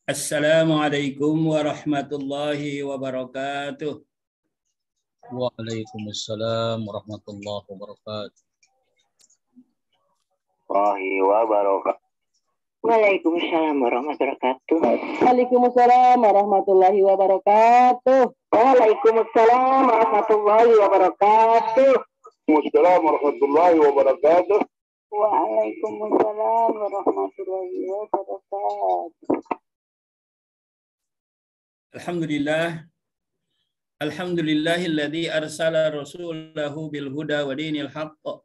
Assalamualaikum warahmatullahi wabarakatuh. Waalaikumsalam warahmatullahi wabarakatuh. Waalaikumsalam warahmatullahi wabarakatuh. Waalaikumsalam warahmatullahi wabarakatuh. Waalaikumsalam warahmatullahi wabarakatuh. Waalaikumsalam warahmatullahi wabarakatuh. Waalaikumsalam warahmatullahi wabarakatuh. Alhamdulillahilladzi arsala rasulahu bil huda wa dinil haqq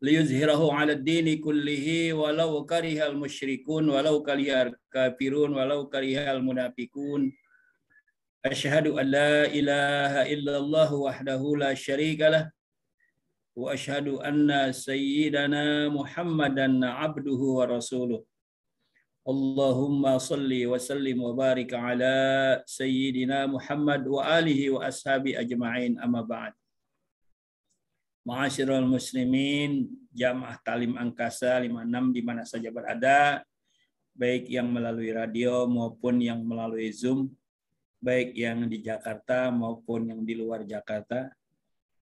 liyuzhirahu 'alad dini kullihi walau karihal musyrikun walau karihal kafirun walau karihal munafiqun. Asyhadu an la ilaha illallah wahdahu la syarikalah wa asyhadu anna sayyidana Muhammadan 'abduhu wa rasuluh. Allahumma salli wa sallim wa barik ala sayyidina Muhammad wa alihi wa ashabi ajma'in, amma ba'd. Ma'asyiral muslimin, jamaah Talim Angkasa 56 di mana saja berada, baik yang melalui radio maupun yang melalui Zoom, baik yang di Jakarta maupun yang di luar Jakarta.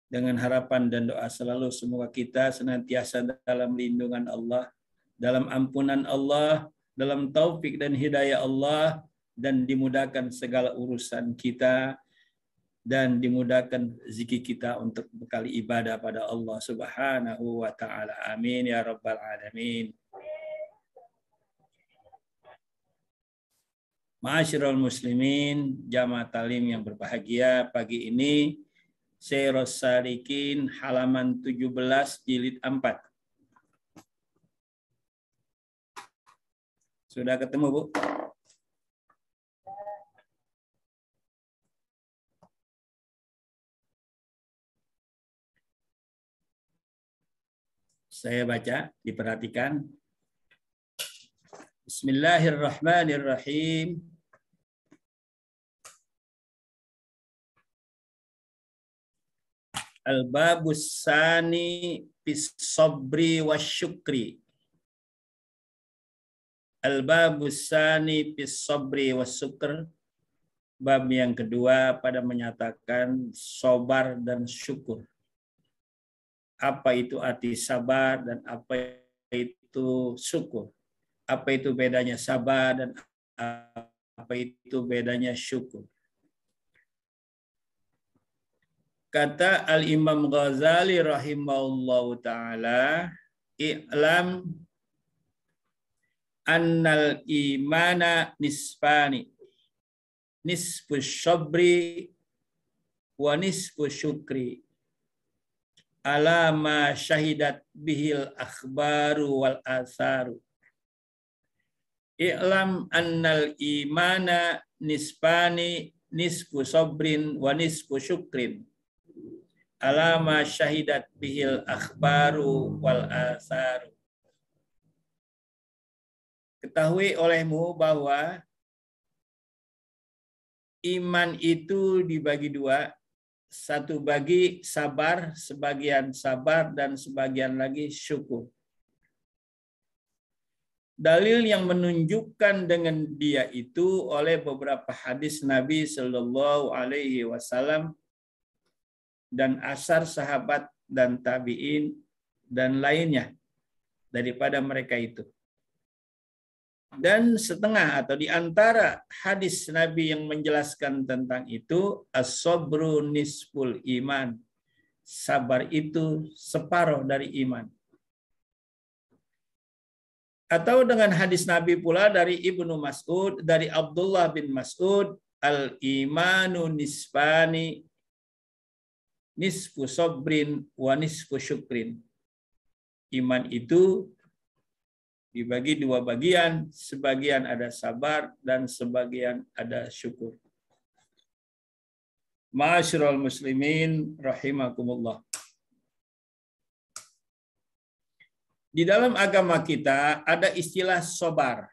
Dengan harapan dan doa selalu semoga kita senantiasa dalam lindungan Allah, dalam ampunan Allah, dalam taufik dan hidayah Allah, dan dimudahkan segala urusan kita, dan dimudahkan zikir kita untuk bekali ibadah pada Allah Subhanahu wa ta'ala. Amin ya rabbal alamin. Ma'asyiral muslimin, jamaah talim yang berbahagia, pagi ini Seiros Salikin halaman 17 jilid 4. Sudah ketemu, Bu? Saya baca, diperhatikan. Bismillahirrahmanirrahim. Al-babus sani bis sabri wasyukri. Al-babus sani bis sabri wasyukr. Bab yang kedua pada menyatakan sabar dan syukur. Apa itu arti sabar dan apa itu syukur? Apa itu bedanya sabar dan apa itu bedanya syukur? Kata Al-Imam Ghazali rahimahullahu ta'ala, i'lam annal imana nisfani, nisfu syabri wa nisfu syukri, ala ma syahidat bihil akhbaru wal atharu. I'lam annal imana nisfani, nisfu sabrin wa nisfu syukrin, ala ma syahidat bihil akhbaru wal atharu. Ketahui olehmu bahwa iman itu dibagi dua. Satu bagi sabar, sebagian sabar, dan sebagian lagi syukur. Dalil yang menunjukkan dengan dia itu oleh beberapa hadis Nabi Shallallahu Alaihi Wasallam dan asar sahabat dan tabiin dan lainnya daripada mereka itu. Dan setengah atau di antara hadis Nabi yang menjelaskan tentang itu, as-sabru nisful iman. Sabar itu separuh dari iman. Atau dengan hadis Nabi pula dari Ibnu Mas'ud, dari Abdullah bin Mas'ud, al-imanu nisfani, nisfu sabrin wa nisfu syukrin. Iman itu dibagi dua bagian, sebagian ada sabar dan sebagian ada syukur. Ma'asyiral muslimin rahimakumullah. Di dalam agama kita ada istilah sobar.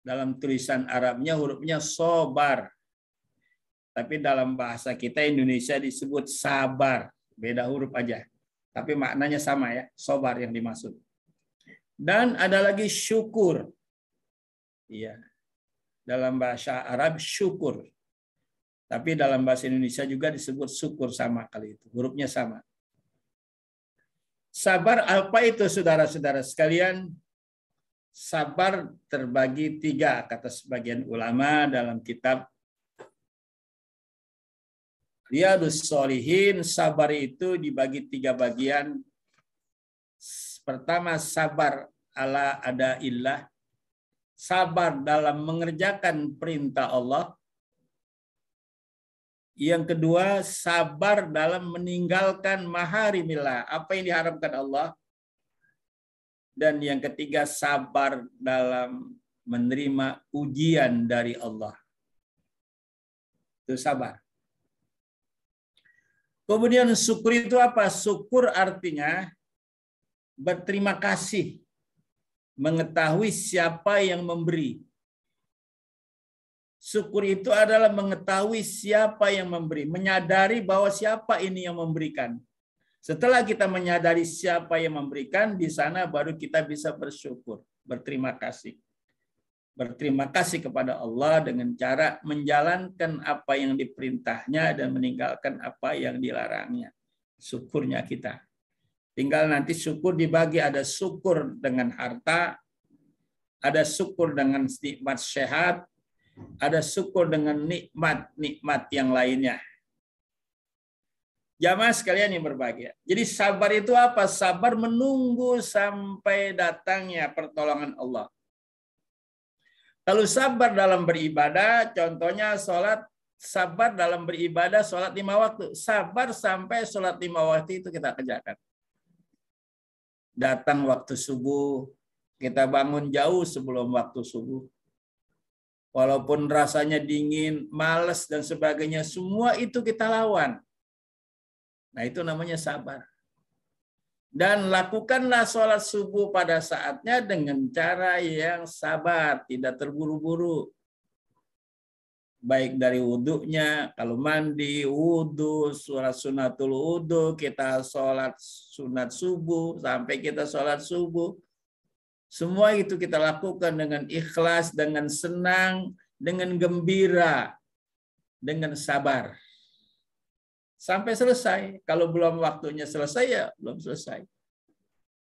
Dalam tulisan Arabnya hurufnya sobar. Tapi dalam bahasa kita Indonesia disebut sabar. Beda huruf aja. Tapi maknanya sama ya, sobar yang dimaksud. Dan ada lagi syukur. Iya, Dalam bahasa Arab syukur. Tapi dalam bahasa Indonesia juga disebut syukur, sama kali itu. Hurufnya sama. Sabar apa itu, saudara-saudara sekalian? Sabar terbagi 3, kata sebagian ulama dalam kitab Riyadhus Shalihin. Sabar itu dibagi 3 bagian. Pertama, sabar ala adaillah. Sabar dalam mengerjakan perintah Allah. Yang kedua, sabar dalam meninggalkan maharimillah, apa yang diharamkan Allah. Dan yang ketiga, sabar dalam menerima ujian dari Allah. Itu sabar. Kemudian syukur itu apa? Syukur artinya berterima kasih, mengetahui siapa yang memberi. Syukur itu adalah mengetahui siapa yang memberi, menyadari bahwa siapa ini yang memberikan. Setelah kita menyadari siapa yang memberikan, di sana baru kita bisa bersyukur, berterima kasih. Berterima kasih kepada Allah dengan cara menjalankan apa yang diperintahnya dan meninggalkan apa yang dilarangnya. Syukurnya kita. Tinggal nanti syukur dibagi, ada syukur dengan harta, ada syukur dengan nikmat sehat, ada syukur dengan nikmat-nikmat yang lainnya. Jamaah sekalian yang berbahagia. Jadi sabar itu apa? Sabar menunggu sampai datangnya pertolongan Allah. Kalau sabar dalam beribadah, contohnya sholat, sabar dalam beribadah sholat 5 waktu. Sabar sampai sholat 5 waktu itu kita kerjakan. Datang waktu subuh, kita bangun jauh sebelum waktu subuh. Walaupun rasanya dingin, malas dan sebagainya, semua itu kita lawan. Nah, itu namanya sabar. Dan lakukanlah sholat subuh pada saatnya dengan cara yang sabar, tidak terburu-buru. Baik dari wudhunya, kalau mandi, wudhu, sholat sunatul wudhu, kita sholat sunat subuh, sampai kita sholat subuh. Semua itu kita lakukan dengan ikhlas, dengan senang, dengan gembira, dengan sabar. Sampai selesai. Kalau belum waktunya selesai, ya belum selesai.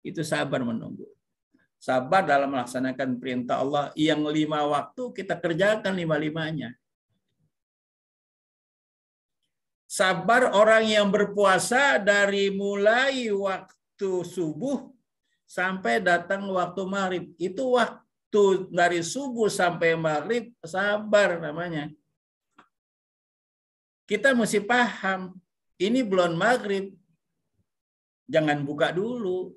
Itu sabar menunggu. Sabar dalam melaksanakan perintah Allah. Yang 5 waktu kita kerjakan 5-5-nya. Sabar orang yang berpuasa dari mulai waktu subuh sampai datang waktu maghrib. Itu waktu dari subuh sampai maghrib, sabar namanya. Kita mesti paham, ini belum maghrib. Jangan buka dulu.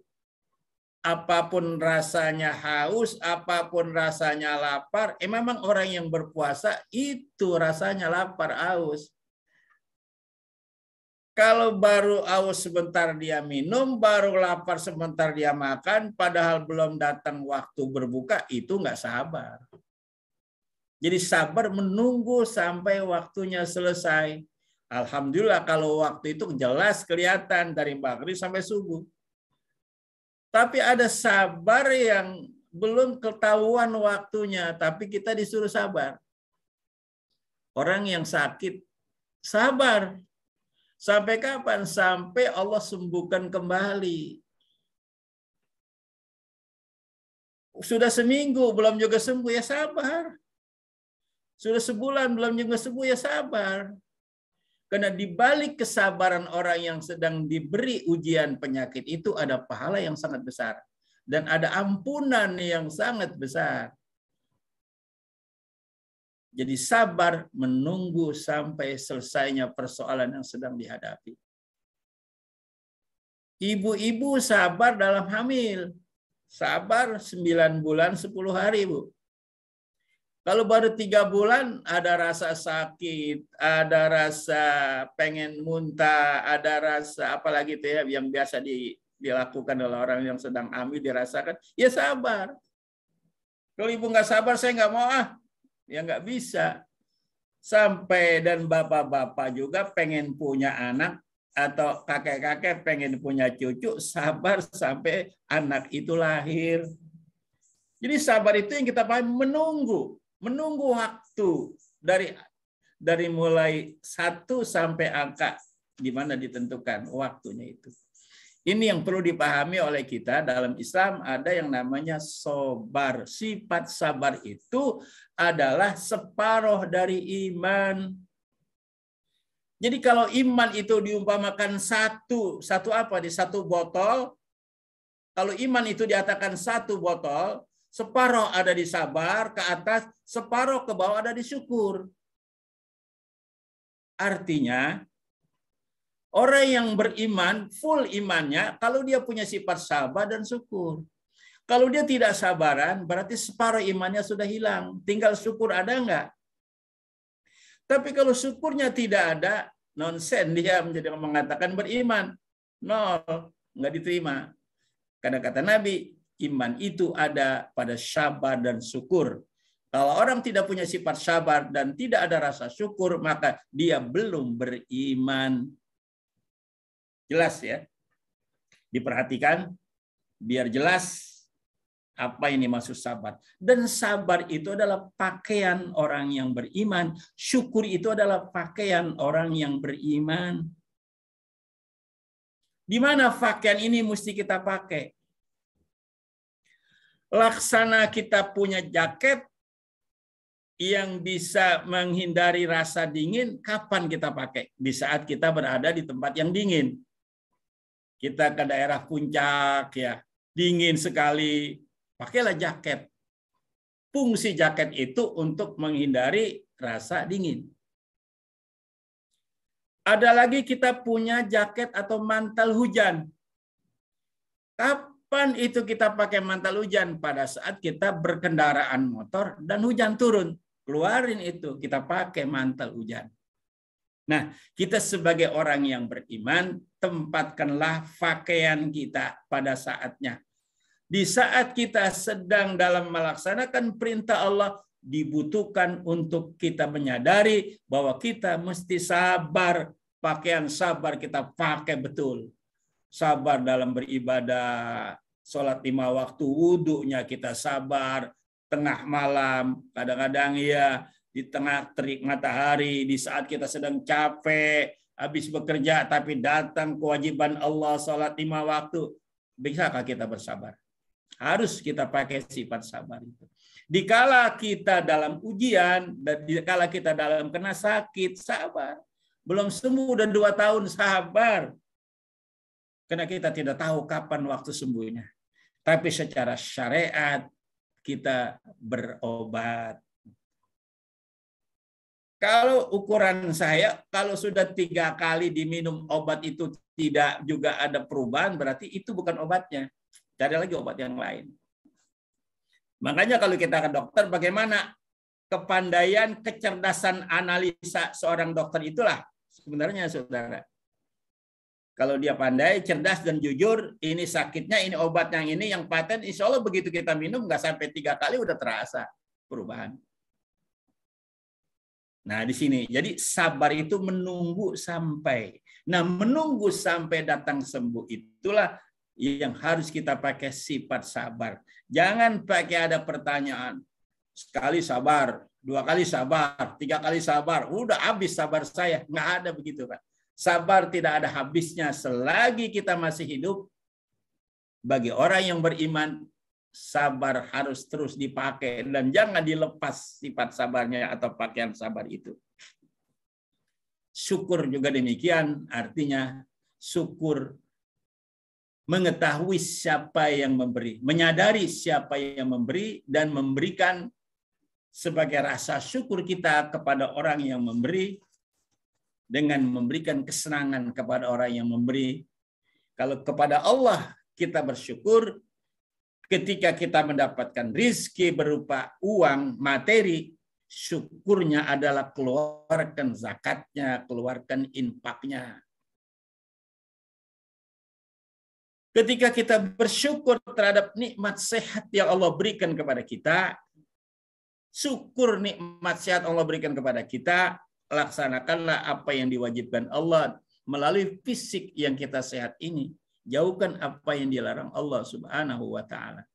Apapun rasanya haus, apapun rasanya lapar, memang orang yang berpuasa itu rasanya lapar, haus. Kalau baru haus sebentar dia minum, baru lapar sebentar dia makan, padahal belum datang waktu berbuka, itu nggak sabar. Jadi sabar menunggu sampai waktunya selesai. Alhamdulillah kalau waktu itu jelas kelihatan dari maghrib sampai subuh. Tapi ada sabar yang belum ketahuan waktunya, tapi kita disuruh sabar. Orang yang sakit, sabar. Sampai kapan? Sampai Allah sembuhkan kembali. Sudah seminggu belum juga sembuh, ya sabar. Sudah sebulan belum juga sembuh, ya sabar. Karena di balik kesabaran orang yang sedang diberi ujian penyakit itu ada pahala yang sangat besar. Dan ada ampunan yang sangat besar. Jadi sabar menunggu sampai selesainya persoalan yang sedang dihadapi. Ibu-ibu sabar dalam hamil. Sabar 9 bulan 10 hari, Bu. Kalau baru 3 bulan ada rasa sakit, ada rasa pengen muntah, ada rasa apalagi itu ya yang biasa dilakukan oleh orang yang sedang hamil dirasakan, ya sabar. Kalau ibu nggak sabar, saya nggak mau ya nggak bisa. Sampai dan bapak-bapak juga pengen punya anak atau kakek-kakek pengen punya cucu, sabar sampai anak itu lahir. Jadi sabar itu yang kita paham, menunggu. menunggu waktu dari mulai 1 sampai angka di mana ditentukan waktunya itu. Ini yang perlu dipahami oleh kita. Dalam Islam ada yang namanya sabar. Sifat sabar itu adalah separuh dari iman. Jadi kalau iman itu diumpamakan satu apa? Di satu botol. Kalau iman itu diatakan 1 botol, separuh ada di sabar ke atas, separuh ke bawah ada di syukur. Artinya, orang yang beriman, full imannya, kalau dia punya sifat sabar dan syukur. Kalau dia tidak sabaran, berarti separuh imannya sudah hilang. Tinggal syukur ada enggak? Tapi kalau syukurnya tidak ada, nonsen dia menjadi mengatakan beriman. Nol, enggak diterima. Karena kata Nabi, iman itu ada pada sabar dan syukur. Kalau orang tidak punya sifat sabar dan tidak ada rasa syukur, maka dia belum beriman. Jelas ya? Diperhatikan biar jelas apa ini maksud sabar. Dan sabar itu adalah pakaian orang yang beriman. Syukur itu adalah pakaian orang yang beriman. Di mana pakaian ini mesti kita pakai? Laksana kita punya jaket yang bisa menghindari rasa dingin, kapan kita pakai? Di saat kita berada di tempat yang dingin. Kita ke daerah puncak, ya dingin sekali, pakailah jaket. Fungsi jaket itu untuk menghindari rasa dingin. Ada lagi kita punya jaket atau mantel hujan. Kapan itu kita pakai mantel hujan? Pada saat kita berkendaraan motor dan hujan turun. Keluarin itu, kita pakai mantel hujan. Nah, kita sebagai orang yang beriman, tempatkanlah pakaian kita pada saatnya. Di saat kita sedang dalam melaksanakan perintah Allah, dibutuhkan untuk kita menyadari bahwa kita mesti sabar. Pakaian sabar kita pakai betul. Sabar dalam beribadah, sholat 5 waktu, wudhunya kita sabar, tengah malam, kadang-kadang ya di tengah terik matahari, di saat kita sedang capek, habis bekerja, tapi datang kewajiban Allah, sholat 5 waktu. Bisakah kita bersabar? Harus kita pakai sifat sabar itu. Dikala kita dalam ujian, dan dikala kita dalam kena sakit, sabar. Belum sembuh udah 2 tahun, sabar. Karena kita tidak tahu kapan waktu sembuhnya. Tapi secara syariat, kita berobat. Kalau ukuran saya, kalau sudah 3 kali diminum obat itu tidak juga ada perubahan, berarti itu bukan obatnya. Cari lagi obat yang lain. Makanya kalau kita ke dokter, bagaimana kepandaian, kecerdasan analisa seorang dokter itulah sebenarnya, saudara. Kalau dia pandai, cerdas, dan jujur, ini sakitnya, ini obat yang ini, yang paten, insya Allah begitu kita minum, nggak sampai 3 kali udah terasa perubahan. Nah, di sini. Jadi sabar itu menunggu sampai. Nah, menunggu sampai datang sembuh itulah yang harus kita pakai sifat sabar. Jangan pakai ada pertanyaan. Sekali sabar, 2 kali sabar, 3 kali sabar. Udah habis sabar saya. Nggak ada begitu, Pak. Sabar tidak ada habisnya selagi kita masih hidup. Bagi orang yang beriman, sabar harus terus dipakai dan jangan dilepas sifat sabarnya atau pakaian sabar itu. Syukur juga demikian, artinya syukur mengetahui siapa yang memberi, menyadari siapa yang memberi dan memberikan sebagai rasa syukur kita kepada orang yang memberi. Dengan memberikan kesenangan kepada orang yang memberi. Kalau kepada Allah kita bersyukur, ketika kita mendapatkan rizki berupa uang, materi, syukurnya adalah keluarkan zakatnya, keluarkan infaknya. Ketika kita bersyukur terhadap nikmat sehat yang Allah berikan kepada kita, syukur nikmat sehat Allah berikan kepada kita, laksanakanlah apa yang diwajibkan Allah melalui fisik yang kita sehat ini. Jauhkan apa yang dilarang Allah Subhanahu wa ta'ala.